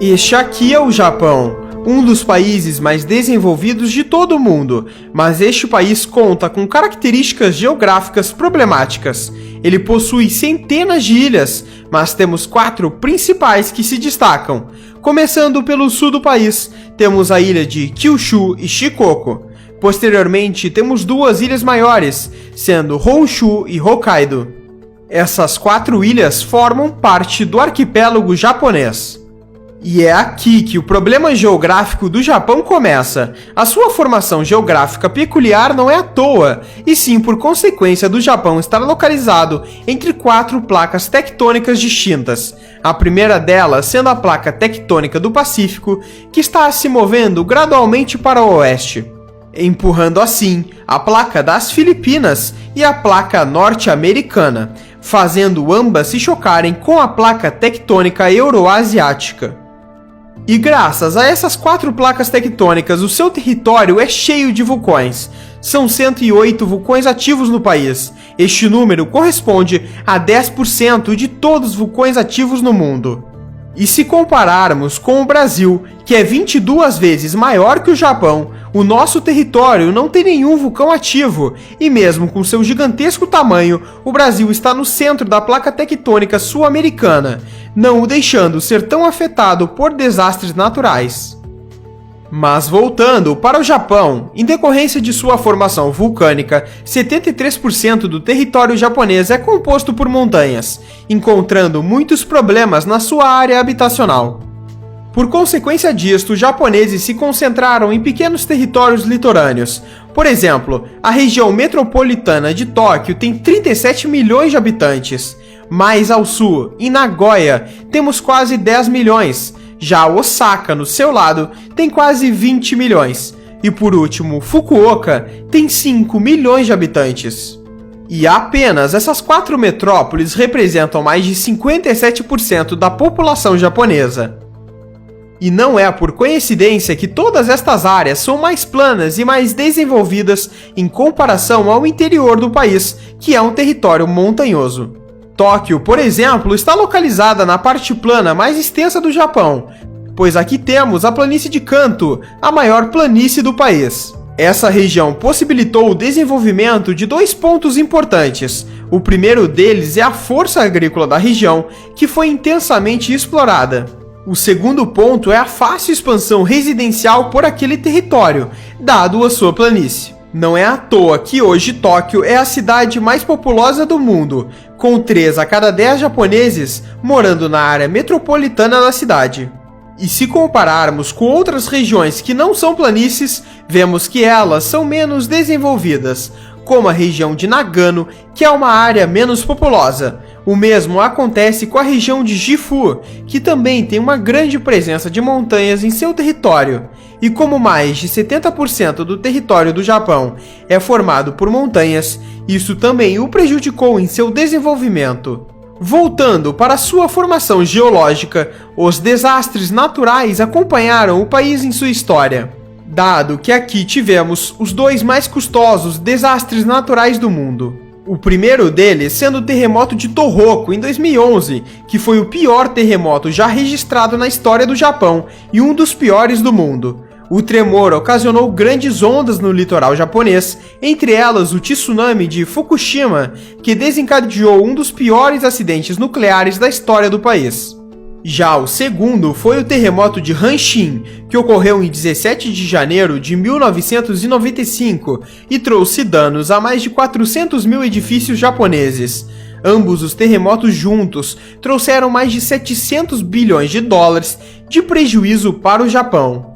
Este aqui é o Japão, um dos países mais desenvolvidos de todo o mundo, mas este país conta com características geográficas problemáticas. Ele possui centenas de ilhas, mas temos 4 principais que se destacam. Começando pelo sul do país, temos a ilha de Kyushu e Shikoku. Posteriormente, temos 2 ilhas maiores, sendo Honshu e Hokkaido. Essas 4 ilhas formam parte do arquipélago japonês. E é aqui que o problema geográfico do Japão começa. A sua formação geográfica peculiar não é à toa, e sim por consequência do Japão estar localizado entre 4 placas tectônicas distintas. A primeira delas sendo a placa tectônica do Pacífico, que está se movendo gradualmente para o oeste, empurrando assim a placa das Filipinas e a placa norte-americana, fazendo ambas se chocarem com a placa tectônica euroasiática. E graças a essas 4 placas tectônicas, o seu território é cheio de vulcões. São 108 vulcões ativos no país. Este número corresponde a 10% de todos os vulcões ativos no mundo. E se compararmos com o Brasil, que é 22 vezes maior que o Japão, o nosso território não tem nenhum vulcão ativo, e mesmo com seu gigantesco tamanho, o Brasil está no centro da placa tectônica sul-americana, não o deixando ser tão afetado por desastres naturais. Mas voltando para o Japão, em decorrência de sua formação vulcânica, 73% do território japonês é composto por montanhas, encontrando muitos problemas na sua área habitacional. Por consequência disto, os japoneses se concentraram em pequenos territórios litorâneos. Por exemplo, a região metropolitana de Tóquio tem 37 milhões de habitantes. Mais ao sul, em Nagoya, temos quase 10 milhões. Já Osaka, no seu lado, tem quase 20 milhões. E por último, Fukuoka tem 5 milhões de habitantes. E apenas essas 4 metrópoles representam mais de 57% da população japonesa. E não é por coincidência que todas estas áreas são mais planas e mais desenvolvidas em comparação ao interior do país, que é um território montanhoso. Tóquio, por exemplo, está localizada na parte plana mais extensa do Japão, pois aqui temos a planície de Kanto, a maior planície do país. Essa região possibilitou o desenvolvimento de 2 pontos importantes. O primeiro deles é a força agrícola da região, que foi intensamente explorada. O segundo ponto é a fácil expansão residencial por aquele território, dado a sua planície. Não é à toa que hoje Tóquio é a cidade mais populosa do mundo, com 3 a cada 10 japoneses morando na área metropolitana da cidade. E se compararmos com outras regiões que não são planícies, vemos que elas são menos desenvolvidas, como a região de Nagano, que é uma área menos populosa. O mesmo acontece com a região de Gifu, que também tem uma grande presença de montanhas em seu território. E como mais de 70% do território do Japão é formado por montanhas, isso também o prejudicou em seu desenvolvimento. Voltando para sua formação geológica, os desastres naturais acompanharam o país em sua história, dado que aqui tivemos os 2 mais custosos desastres naturais do mundo. O primeiro deles sendo o terremoto de Tohoku em 2011, que foi o pior terremoto já registrado na história do Japão e um dos piores do mundo. O tremor ocasionou grandes ondas no litoral japonês, entre elas o tsunami de Fukushima, que desencadeou um dos piores acidentes nucleares da história do país. Já o segundo foi o terremoto de Hanshin, que ocorreu em 17 de janeiro de 1995 e trouxe danos a mais de 400 mil edifícios japoneses. Ambos os terremotos juntos trouxeram mais de 700 bilhões de dólares de prejuízo para o Japão.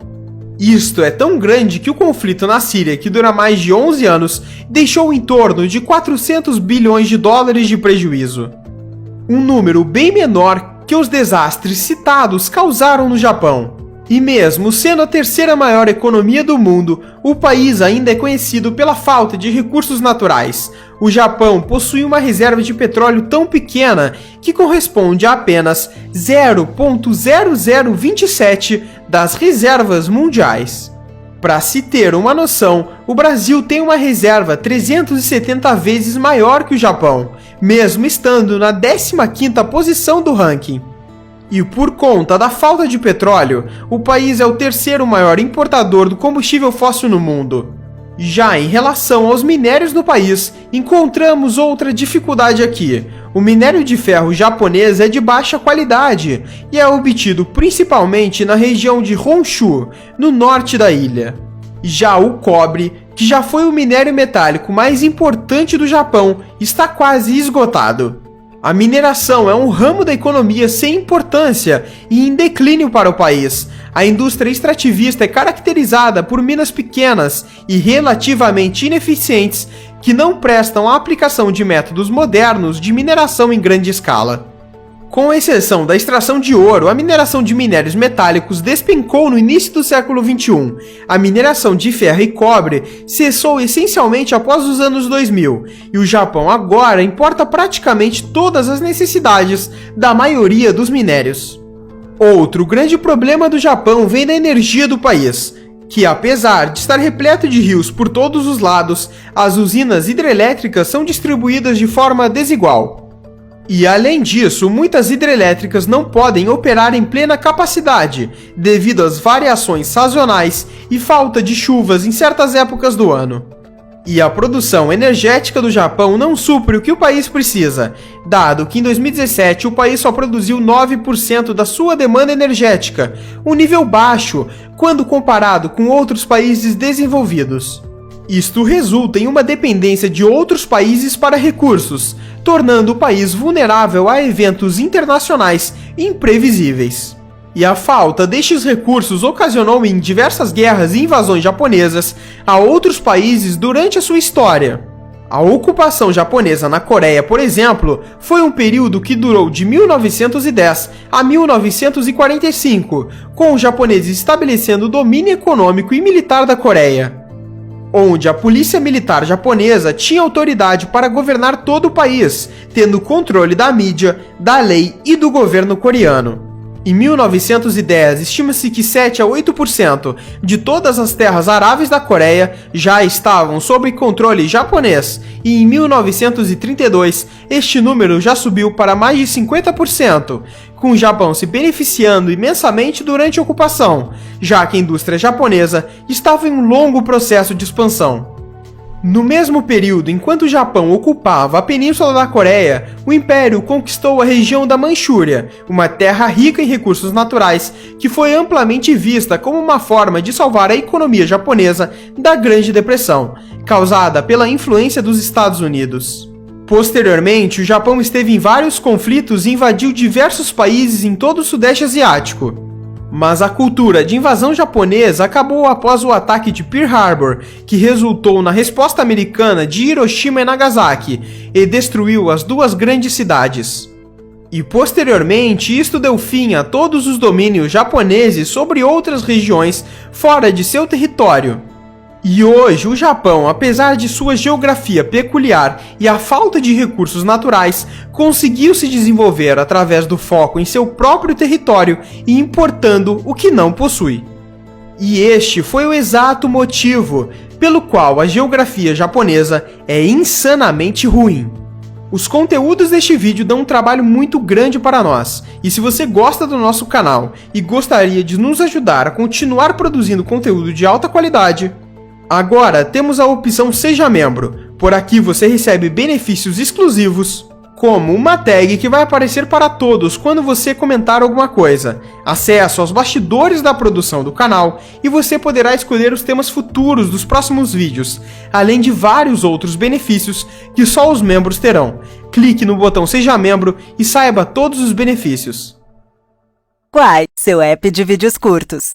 Isto é tão grande que o conflito na Síria, que dura mais de 11 anos, deixou em torno de 400 bilhões de dólares de prejuízo. Um número bem menor que os desastres citados causaram no Japão. E mesmo sendo a 3ª maior economia do mundo, o país ainda é conhecido pela falta de recursos naturais. O Japão possui uma reserva de petróleo tão pequena que corresponde a apenas 0,0027 das reservas mundiais. Para se ter uma noção, o Brasil tem uma reserva 370 vezes maior que o Japão, mesmo estando na 15ª posição do ranking. E por conta da falta de petróleo, o país é o terceiro maior importador do combustível fóssil no mundo. Já em relação aos minérios no país, encontramos outra dificuldade aqui. O minério de ferro japonês é de baixa qualidade e é obtido principalmente na região de Honshu, no norte da ilha. Já o cobre, que já foi o minério metálico mais importante do Japão, está quase esgotado. A mineração é um ramo da economia sem importância e em declínio para o país. A indústria extrativista é caracterizada por minas pequenas e relativamente ineficientes que não prestam a aplicação de métodos modernos de mineração em grande escala. Com exceção da extração de ouro, a mineração de minérios metálicos despencou no início do século XXI. A mineração de ferro e cobre cessou essencialmente após os anos 2000, e o Japão agora importa praticamente todas as necessidades da maioria dos minérios. Outro grande problema do Japão vem da energia do país, que apesar de estar repleto de rios por todos os lados, as usinas hidrelétricas são distribuídas de forma desigual. E além disso, muitas hidrelétricas não podem operar em plena capacidade, devido às variações sazonais e falta de chuvas em certas épocas do ano. E a produção energética do Japão não supre o que o país precisa, dado que em 2017 o país só produziu 9% da sua demanda energética, um nível baixo quando comparado com outros países desenvolvidos. Isto resulta em uma dependência de outros países para recursos, tornando o país vulnerável a eventos internacionais imprevisíveis. E a falta destes recursos ocasionou em diversas guerras e invasões japonesas a outros países durante a sua história. A ocupação japonesa na Coreia, por exemplo, foi um período que durou de 1910 a 1945, com os japoneses estabelecendo o domínio econômico e militar da Coreia, onde a polícia militar japonesa tinha autoridade para governar todo o país, tendo controle da mídia, da lei e do governo coreano. Em 1910, estima-se que 7 a 8% de todas as terras aráveis da Coreia já estavam sob controle japonês, e em 1932 este número já subiu para mais de 50%, com o Japão se beneficiando imensamente durante a ocupação, já que a indústria japonesa estava em um longo processo de expansão. No mesmo período, enquanto o Japão ocupava a península da Coreia, o Império conquistou a região da Manchúria, uma terra rica em recursos naturais que foi amplamente vista como uma forma de salvar a economia japonesa da Grande Depressão, causada pela influência dos Estados Unidos. Posteriormente, o Japão esteve em vários conflitos e invadiu diversos países em todo o Sudeste Asiático. Mas a cultura de invasão japonesa acabou após o ataque de Pearl Harbor, que resultou na resposta americana de Hiroshima e Nagasaki e destruiu as duas grandes cidades. E posteriormente, isto deu fim a todos os domínios japoneses sobre outras regiões fora de seu território. E hoje o Japão, apesar de sua geografia peculiar e a falta de recursos naturais, conseguiu se desenvolver através do foco em seu próprio território e importando o que não possui. E este foi o exato motivo pelo qual a geografia japonesa é insanamente ruim. Os conteúdos deste vídeo dão um trabalho muito grande para nós, e se você gosta do nosso canal e gostaria de nos ajudar a continuar produzindo conteúdo de alta qualidade, agora temos a opção Seja Membro. Por aqui você recebe benefícios exclusivos, como uma tag que vai aparecer para todos quando você comentar alguma coisa, acesso aos bastidores da produção do canal e você poderá escolher os temas futuros dos próximos vídeos, além de vários outros benefícios que só os membros terão. Clique no botão Seja Membro e saiba todos os benefícios. Quai, seu app de vídeos curtos.